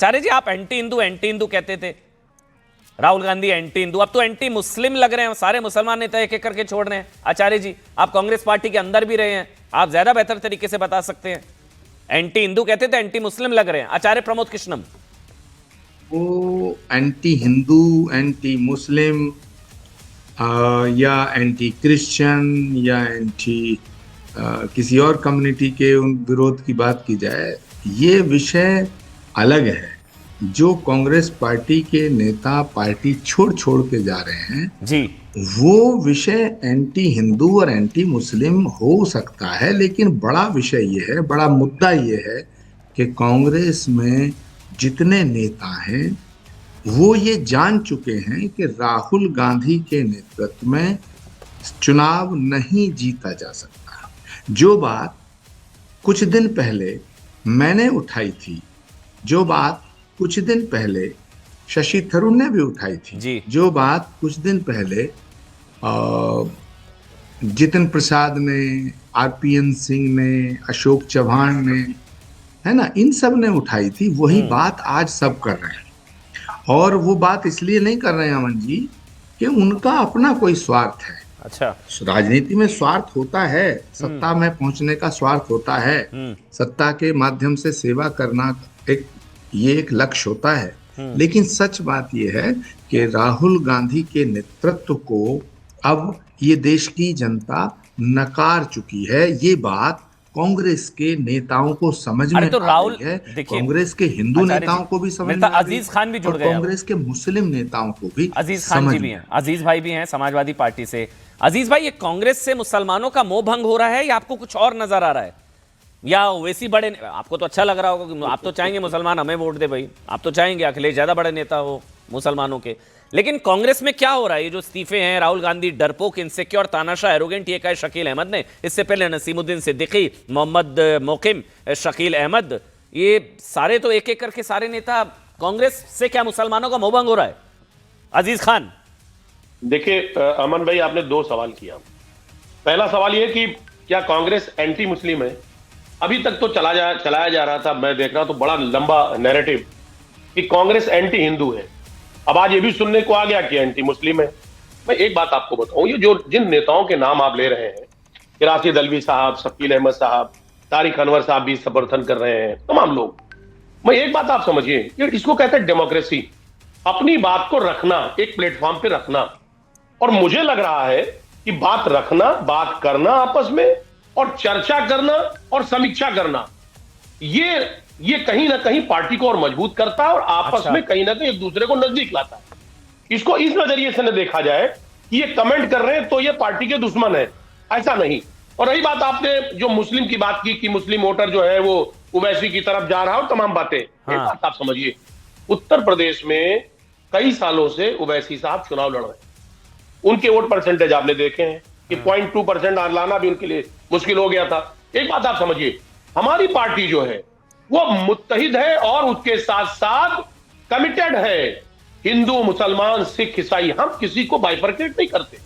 आचार्य जी, आप एंटी हिंदू कहते थे, राहुल गांधी एंटी हिंदू, अब तो एंटी मुस्लिम लग रहे हैं, सारे मुसलमान नेता एक एक करके छोड़ रहे हैं। आचार्य जी, आप कांग्रेस पार्टी के अंदर भी रहे हैं, आप ज्यादा बेहतर तरीके से बता सकते हैं। एंटी हिंदू कहते थे, एंटी मुस्लिम लग रहे हैं। आचार्य प्रमोद कृष्णम, वो एंटी हिंदू, एंटी मुस्लिम या एंटी क्रिश्चियन या एंटी किसी और कम्युनिटी के उन विरोध की बात की जाए, ये विषय अलग है। जो कांग्रेस पार्टी के नेता पार्टी छोड़ छोड़ के जा रहे हैं जी, वो विषय एंटी हिंदू और एंटी मुस्लिम हो सकता है, लेकिन बड़ा विषय ये है, बड़ा मुद्दा ये है कि कांग्रेस में जितने नेता हैं वो ये जान चुके हैं कि राहुल गांधी के नेतृत्व में चुनाव नहीं जीता जा सकता। जो बात कुछ दिन पहले मैंने उठाई थी, जो बात कुछ दिन पहले शशि थरूर ने भी उठाई थी, जी, जो बात कुछ दिन पहले जितिन प्रसाद ने, आरपीएन सिंह ने, अशोक चौहान ने, है ना, इन सब ने उठाई थी, वही बात आज सब कर रहे हैं। और वो बात इसलिए नहीं कर रहे हैं अमन जी कि उनका अपना कोई स्वार्थ है। अच्छा, राजनीति में स्वार्थ होता है, सत्ता में पहुंचने का स्वार्थ होता है, सत्ता के माध्यम से सेवा करना एक लक्ष्य होता है। लेकिन सच बात यह है कि राहुल गांधी के नेतृत्व को अब ये देश की जनता नकार चुकी है। ये बात कांग्रेस के नेताओं को समझ में तो आ राहुल, गई है, देखिए, कांग्रेस के हिंदू नेताओं को भी समझ में आ गई, अजीज खान भी जुड़ और गए, कांग्रेस के मुस्लिम नेताओं को भी अजीज खान समझ जी भी में। हैं, अजीज भाई भी हैं समाजवादी पार्टी से। अजीज भाई, ये कांग्रेस से मुसलमानों का मोह भंग हो रहा है या आपको कुछ और नजर आ रहा है, या वैसी बड़े, आपको तो अच्छा लग रहा होगा कि आप तो चाहेंगे मुसलमान हमें वोट दे भाई, आप तो चाहेंगे अखिलेश ज्यादा बड़े नेता हो मुसलमानों के, लेकिन कांग्रेस में क्या हो रहा है? ये जो इस्तीफे हैं, राहुल गांधी डरपोक, इनसिक्योर, तानाशाह, एरोगेंट, ये कहा शकील अहमद ने, इससे पहले नसीमुद्दीन सिद्दीकी, मोहम्मद मोकिम, शकील अहमद, ये सारे तो एक एक करके सारे नेता, कांग्रेस से क्या मुसलमानों का मोहभंग हो रहा है? अजीज खान, देखिए अमन भाई, आपने दो सवाल किया। पहला सवाल यह कि क्या कांग्रेस एंटी मुस्लिम है? अभी तक तो चलाया जा रहा था, मैं देख रहा हूं तो बड़ा लंबा नैरेटिव कि कांग्रेस एंटी हिंदू है। अब आज ये भी सुनने को आ गया कि एंटी मुस्लिम है। मैं एक बात आपको बताऊं, ये जो जिन नेताओं के नाम आप ले रहे हैं, कि राशिद अल्वी साहब, शकील अहमद साहब, तारिक अनवर साहब भी समर्थन कर रहे हैं, तमाम लोग, मैं एक बात आप समझिए, ये इसको कहते हैं डेमोक्रेसी, अपनी बात को रखना, एक प्लेटफॉर्म पे रखना। और मुझे लग रहा है कि बात रखना, बात करना आपस में, और चर्चा करना और समीक्षा करना, ये कहीं ना कहीं पार्टी को और मजबूत करता है और आपस में कहीं ना कहीं एक दूसरे को नजदीक लाता है। इसको इस नजरिए से न देखा जाए कि ये कमेंट कर रहे हैं तो ये पार्टी के दुश्मन है, ऐसा नहीं। और रही बात आपने जो मुस्लिम की बात की कि मुस्लिम वोटर जो है वो ओवैसी की तरफ जा रहा है और तमाम बातें, एक बात आप समझिए, उत्तर प्रदेश में कई सालों से ओवैसी साहब चुनाव लड़ रहे हैं, उनके वोट परसेंटेज आपने देखे हैं कि 0.2% लाना भी उनके लिए मुश्किल हो गया था। एक बात आप समझिए, हमारी पार्टी जो है वो मुत्तहिद है और उसके साथ साथ कमिटेड है। हिंदू, मुसलमान, सिख, ईसाई, हम किसी को बाइफरकेट नहीं करते,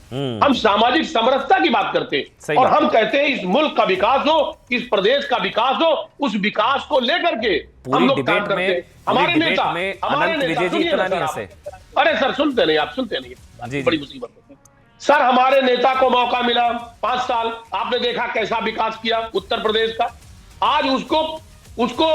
हम सामाजिक समरसता की बात करते हैं और हम कहते हैं इस मुल्क का विकास हो, इस प्रदेश का विकास हो, उस विकास को लेकर के हम लोग काम करते हैं। हमारे नेता अरे सर सुनते नहीं, आप सुनते नहीं, बड़ी मुसीबत है सर। हमारे नेता को मौका मिला 5 साल, आपने देखा कैसा विकास किया उत्तर प्रदेश का। आज उसको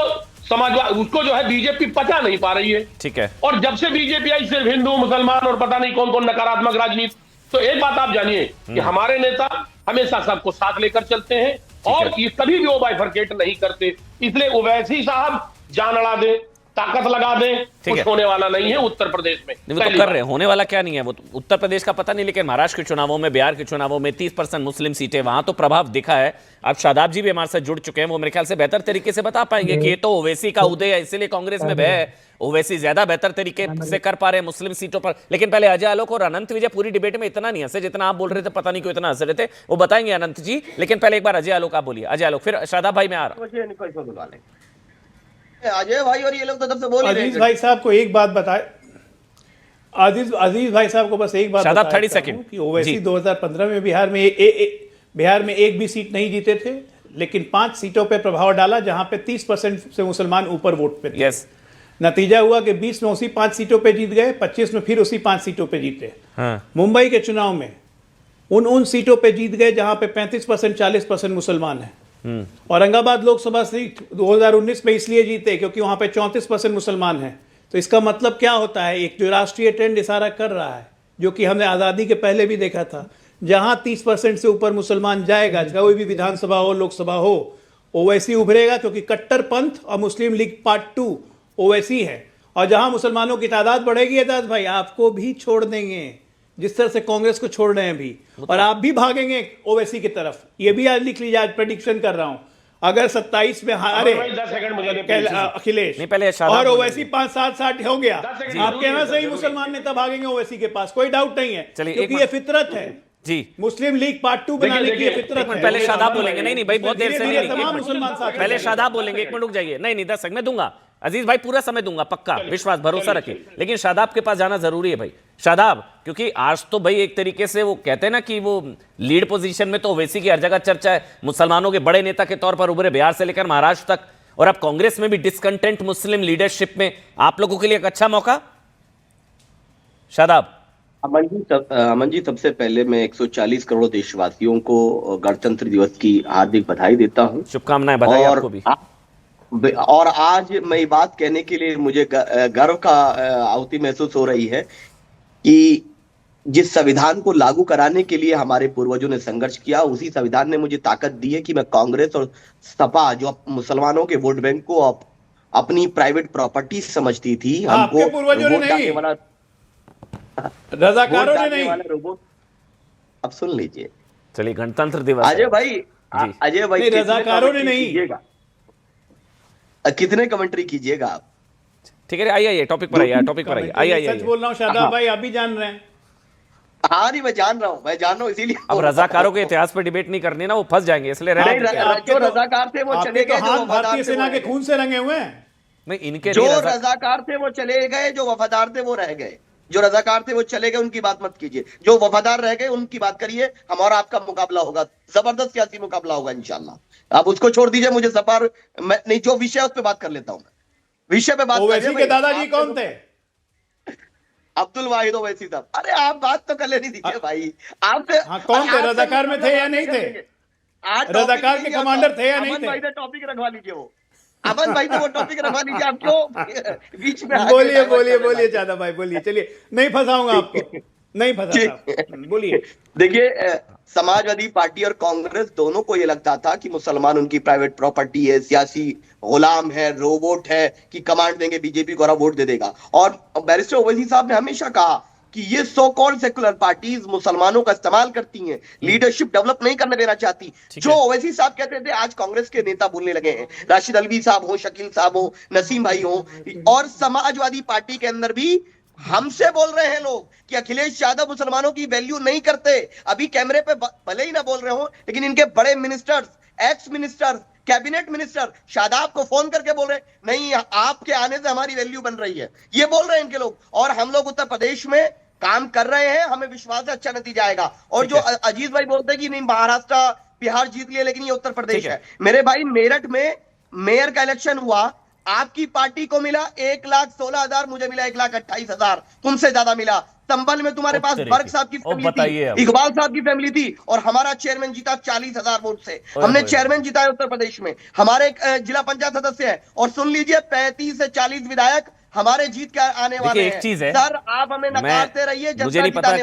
समाजवाद, उसको जो है बीजेपी पचा नहीं पा रही है, ठीक है। और जब से बीजेपी आई सिर्फ हिंदू, मुसलमान और पता नहीं कौन कौन नकारात्मक राजनीति। तो एक बात आप जानिए कि हमारे नेता हमेशा सबको साथ लेकर चलते हैं और कभी भी वो बाइफरकेट नहीं करते। इसलिए ओवैसी साहब जान अड़ा दे, ताकत लगा दें, कुछ होने वाला नहीं है उत्तर प्रदेश में। वो तो कर रहे हैं, होने वाला क्या नहीं है, वो तो उत्तर प्रदेश का पता नहीं, लेकिन महाराष्ट्र के चुनावों में, बिहार के चुनावों में 30% मुस्लिम सीटें, वहां तो प्रभाव दिखा है। अब शादाब जी भी हमारे साथ जुड़ चुके हैं, वो मेरे ख्याल से बेहतर तरीके से बता पाएंगे कि ये तो ओवैसी का उदय है, इसीलिए कांग्रेस में भय है, ओवैसी ज्यादा बेहतर तरीके से कर पा रहे हैं मुस्लिम सीटों पर। लेकिन पहले अजय आलोक और अनंत विजय पूरी डिबेट में इतना नहीं हंसे जितना आप बोल रहे थे, पता नहीं क्यों इतना हंस रहे थे, वो बताएंगे अनंत जी। लेकिन पहले एक बार अजय आलोक आप बोलिए, अजय आलोक, फिर शादाब भाई में आ रहा हूं। अजय भाई और ये लोग तो तब से बोल रहे हैं। अजीज भाई साहब को एक बात बताए, अजीज भाई साहब को बस एक बात शादाब 30 सेकंड कि ओवैसी 2015 में बिहार में एक भी सीट नहीं जीते थे, लेकिन 5 सीटों पे प्रभाव डाला जहां पे 30% से मुसलमान ऊपर वोट पे थे। नतीजा हुआ कि 20 में उसी 5 सीटों पे जीत गए, 25 में फिर उसी 5 सीटों पे जीते। हाँ। मुंबई के चुनाव में उन सीटों पे जीत गए जहां पे 35% 40% मुसलमान हैं। औरंगाबाद लोकसभा सीट 2019 में इसलिए जीते क्योंकि वहां पे 34% मुसलमान हैं। तो इसका मतलब क्या होता है, एक जो राष्ट्रीय ट्रेंड इशारा कर रहा है, जो कि हमने आज़ादी के पहले भी देखा था, जहां 30% से ऊपर मुसलमान जाएगा, कोई भी विधानसभा हो लोकसभा हो, ओवैसी उभरेगा, क्योंकि कट्टरपंथ और मुस्लिम लीग पार्ट 2 ओवैसी है। और जहां मुसलमानों की तादाद बढ़ेगी एजाज भाई, आपको भी छोड़ देंगे, जिस तरह से कांग्रेस को छोड़ रहे हैं भी, और आप भी भागेंगे ओवैसी की तरफ। ये भी आज लिख लीजिए, आज प्रेडिक्शन कर रहा हूं, अगर 27 में हारे 10 सेकंड मुझे अखिलेश नहीं, पहले शादाब और बोलेंगे। ओवैसी 5-7 हो गया, 10 सेकंड आपके यहाँ से ही मुसलमान नेता भागेंगे ओवैसी के पास, कोई डाउट नहीं है, चलिए, क्योंकि एक ये फितरत है जी। मुस्लिम लीग पार्ट 2 बनाने की, ये फितरत है। पहले शादाब बोलेंगे। नहीं भाई, बहुत देर से नहीं, तमाम मुसलमान साथ पहले शादाब बोलेंगे। 1 मिनट रुक जाइए। नहीं 10 सेकंड मैं दूंगा, अजीज भाई पूरा समय दूंगा, पक्का, विश्वास भरोसा रखिए। लेकिन शादाब के पास जाना जरूरी है भाई। शादाब, क्योंकि आज तो भाई एक तरीके से वो कहते हैं ना कि वो लीड पोजीशन में तो ओवैसी की हर जगह चर्चा है, मुसलमानों के बड़े नेता के तौर पर उभरे बिहार से लेकर महाराष्ट्र तक, और अब कांग्रेस में भी डिसकंटेंट मुस्लिम लीडरशिप में, आप लोगों के लिए एक अच्छा मौका। शादाब। अमन जी, सबसे पहले मैं 140 करोड़ देशवासियों को गणतंत्र दिवस की हार्दिक बधाई देता हूं। शुभकामनाएं, बधाई आपको भी। और आज मैं ये बात कहने के लिए मुझे गर्व का आहुति महसूस हो रही है कि जिस संविधान को लागू कराने के लिए हमारे पूर्वजों ने संघर्ष किया, उसी संविधान ने मुझे ताकत दी है कि मैं कांग्रेस और सपा, जो मुसलमानों के वोट बैंक को अपनी प्राइवेट प्रॉपर्टी समझती थी, हमको पूर्वजों ने नहीं, रजाकारों ने नहीं। अब सुन लीजिए, चलिए, गणतंत्र दिवस अजय भाई, रजाकारों ने नहीं। कितने कमेंट्री कीजिएगा आप? ठीक है, आइए टॉपिक पर आइए, टॉपिक पर आइए। सच बोल रहा हूँ शादाब भाई, आप भी जान रहे हैं। हाँ नहीं, मैं जान रहा हूँ, इसीलिए अब रजाकारों के इतिहास पर डिबेट नहीं करनी ना, वो फंस जाएंगे, इसलिए जो रजाकार थे वो चले गए, हाथ भारतीय सेना के खून से रंगे हुए हैं। नहीं, इनके जो रजाकार थे वो चले गए, जो वफादार थे वो रह गए। जो रजाकार थे वो चले गए, उनकी बात मत कीजिए, जो वफादार रह गए उनकी बात करिए। हमारा आपका मुकाबला होगा, जबरदस्त सियासी मुकाबला होगा इंशाल्लाह। आप उसको छोड़ दीजिए, मुझे सफर नहीं, जो विषय उस पर बात कर लेता हूं मैं, विषय पे बात। ओवैसी के दादाजी कौन थे? अब्दुल वाहिद ओवैसी साहब। अरे आप बात तो कर लेनी दीजिए भाई, आप कौन थे? रजाकार में थे या नहीं थे? रजाकार के कमांडर थे या नहीं थे? भाई ने टॉपिक रखवा लीजिए, वो अमन भाई ने वो टॉपिक रखवा लीजिए। आप क्यों बीच में? बोलिए ज्यादा भाई, बोलिए। चलिए, नहीं फंसाऊंगा आपको, नहीं फंसाता, बोलिए। देखिए, समाजवादी पार्टी और कांग्रेस दोनों को यह लगता था कि मुसलमान उनकी प्राइवेट प्रॉपर्टी है, सियासी गुलाम है, रोबोट है, कि कमांड देंगे बीजेपी को और वोट दे देगा। और बैरिस्टर ओवैसी साहब ने हमेशा कहा कि ये सो कॉल्ड सेकुलर पार्टीज मुसलमानों का इस्तेमाल करती हैं, लीडरशिप डेवलप नहीं करने देना चाहती। जो ओवैसी साहब कहते थे, आज कांग्रेस के नेता बोलने लगे हैं, राशिद अलवी साहब हो, शकील साहब हो, नसीम भाई हो, और समाजवादी पार्टी के अंदर भी हमसे बोल रहे हैं लोग कि अखिलेश यादव मुसलमानों की वैल्यू नहीं करते। अभी कैमरे पे भले ही ना बोल रहे हो, लेकिन इनके बड़े ministers, ex minister, cabinet minister Shadab को फोन करके बोल रहे नहीं, आपके आने से हमारी वैल्यू बन रही है, ये बोल रहे हैं इनके लोग। और हम लोग उत्तर प्रदेश में काम कर रहे हैं, हमें विश्वास है अच्छा नतीजा आएगा। और जो अजीज भाई बोलते हैं कि नहीं महाराष्ट्र बिहार जीत लिया, लेकिन ये उत्तर प्रदेश है। मेरे भाई, मेरठ में मेयर का इलेक्शन हुआ, आपकी पार्टी को मिला 1,16,000, मुझे मिला 1,28,000, तुमसे ज्यादा मिला। संभल में तुम्हारे पास बर्ग साहब की फैमिली थी, इकबाल साहब की फैमिली थी, और हमारा चेयरमैन जीता 40,000 वोट से। हमने चेयरमैन जीता है उत्तर प्रदेश में, हमारे जिला पंचायत सदस्य है। और सुन लीजिए, 35 से 40 विधायक हमारे जीत के आने वाले हैं। एक चीज है सर, आप हमें नकारते रहिए, मुझे नहीं पता